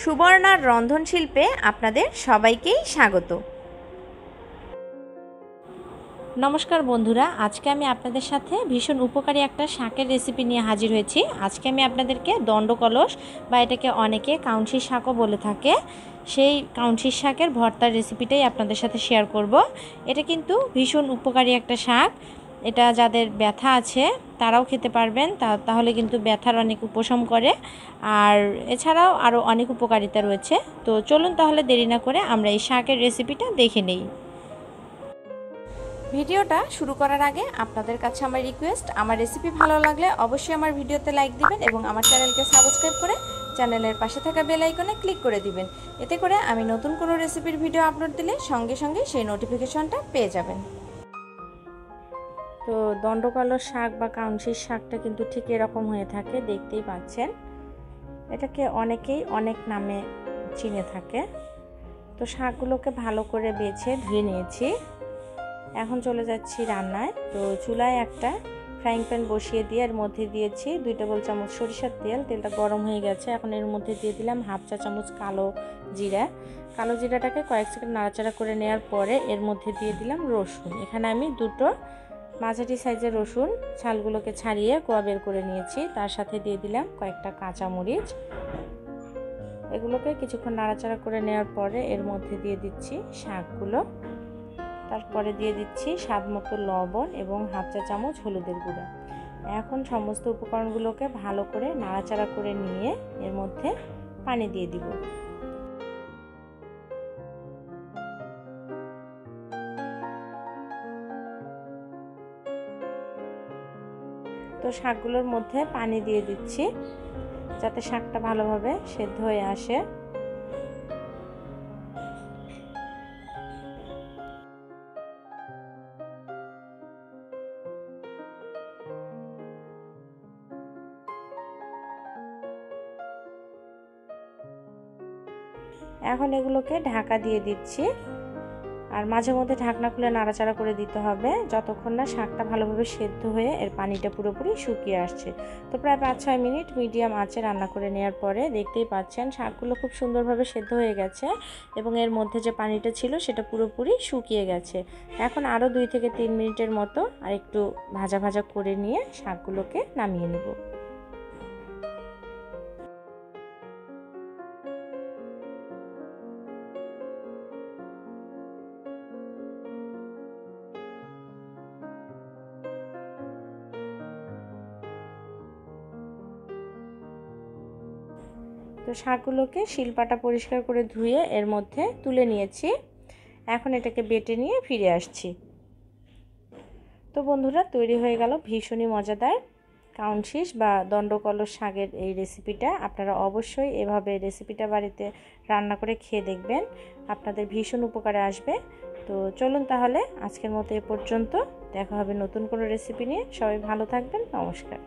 সুবর্ণার রন্ধনশিল্পে আপনাদের সবাইকেই স্বাগত। নমস্কার বন্ধুরা, আজকে আমি আপনাদের সাথে ভীষণ উপকারী একটা শাকের রেসিপি নিয়ে হাজির হয়েছি। আজকে আমি আপনাদেরকে দণ্ডকলস বা এটাকে অনেকে কাউনশির শাকও বলে থাকে, সেই কাউনশির শাকের ভর্তার রেসিপিটাই আপনাদের সাথে শেয়ার করব। এটা কিন্তু ভীষণ উপকারী একটা শাক। এটা যাদের ব্যথা আছে তারাও খেতে পারবেন, তাহলে কিন্তু ব্যথার অনেক উপশম করে। আর এছাড়াও আরও অনেক উপকারিতা রয়েছে। তো চলুন তাহলে দেরি না করে আমরা এই শাকের রেসিপিটা দেখে নেই। ভিডিওটা শুরু করার আগে আপনাদের কাছে আমার রিকোয়েস্ট, আমার রেসিপি ভালো লাগলে অবশ্যই আমার ভিডিওতে লাইক দিবেন এবং আমার চ্যানেলকে সাবস্ক্রাইব করে চ্যানেলের পাশে থাকা বেল আইকনে ক্লিক করে দিবেন। এতে করে আমি নতুন কোনো রেসিপির ভিডিও আপলোড দিলে সঙ্গে সঙ্গে সেই নোটিফিকেশনটা পেয়ে যাবেন। তো দণ্ডকলস শাক বা কাউনশির শাকটা কিন্তু ঠিক এরকম হয়ে থাকে, দেখতেই পাচ্ছেন। এটাকে অনেকেই অনেক নামে চিনে থাকে। তো শাকগুলোকে ভালো করে বেছে ধুয়ে নিয়েছি। এখন চলে যাচ্ছি রান্নায়। তো চুলায় একটা ফ্রাইং প্যান বসিয়ে দিয়ে এর মধ্যে দিয়েছি 2 টেবিল চামচ সরিষার তেল। তেলটা গরম হয়ে গেছে। এখন এর মধ্যে দিয়ে দিলাম হাফ চা চামচ কালো জিরা। কালো জিরাটাকে কয়েক সেকেন্ড নাড়াচাড়া করে নেওয়ার পরে এর মধ্যে দিয়ে দিলাম রসুন। এখানে আমি 2টো মাঝারি সাইজের রসুন ছালগুলোকে ছাড়িয়ে কোয়া বের করে নিয়েছি। তার সাথে দিয়ে দিলাম কয়েকটা কাঁচামরিচ। এগুলোকে কিছুক্ষণ নাড়াচাড়া করে নেওয়ার পরে এর মধ্যে দিয়ে দিচ্ছি শাকগুলো। তারপরে দিয়ে দিচ্ছি স্বাদ মতো লবণ এবং হাফ চা চামচ হলুদের গুঁড়া। এখন সমস্ত উপকরণগুলোকে ভালো করে নাড়াচাড়া করে নিয়ে এর মধ্যে পানি দিয়ে দিব। তো শাকগুলোর মধ্যে পানি দিয়ে দিচ্ছি যাতে শাকটা ভালোভাবে সেদ্ধ হয়ে আসে। এখন এগুলোকে ঢাকা দিয়ে দিচ্ছি, আর মাঝে মধ্যে ঢাকনা খুলে নাড়াচাড়া করে দিতে হবে যতক্ষণ না শাকটা ভালোভাবে সেদ্ধ হয়ে এর পানিটা পুরোপুরি শুকিয়ে আসছে। তো প্রায় 5-6 মিনিট মিডিয়াম আঁচে রান্না করে নেওয়ার পরে দেখতেই পাচ্ছেন শাকগুলো খুব সুন্দরভাবে সেদ্ধ হয়ে গেছে এবং এর মধ্যে যে পানিটা ছিল সেটা পুরোপুরি শুকিয়ে গেছে। এখন আরও 2 থেকে 3 মিনিটের মতো আর একটু ভাজা ভাজা করে নিয়ে শাকগুলোকে নামিয়ে নেব। তো শাকগুলোকে শিলপাটা পরিষ্কার করে ধুয়ে এর মধ্যে তুলে নিয়েছি। এখন এটাকে বেটে নিয়ে ফিরে আসছি। তো বন্ধুরা, তৈরি হয়ে গেল ভীষণই মজাদার কাউনশিস বা দণ্ডকলস শাকের এই রেসিপিটা। আপনারা অবশ্যই এভাবে রেসিপিটা বাড়িতে রান্না করে খেয়ে দেখবেন, আপনাদের ভীষণ উপকারে আসবে। তো চলুন তাহলে আজকের মতো এ পর্যন্ত, দেখা হবে নতুন কোনো রেসিপি নিয়ে। সবাই ভালো থাকবেন, নমস্কার।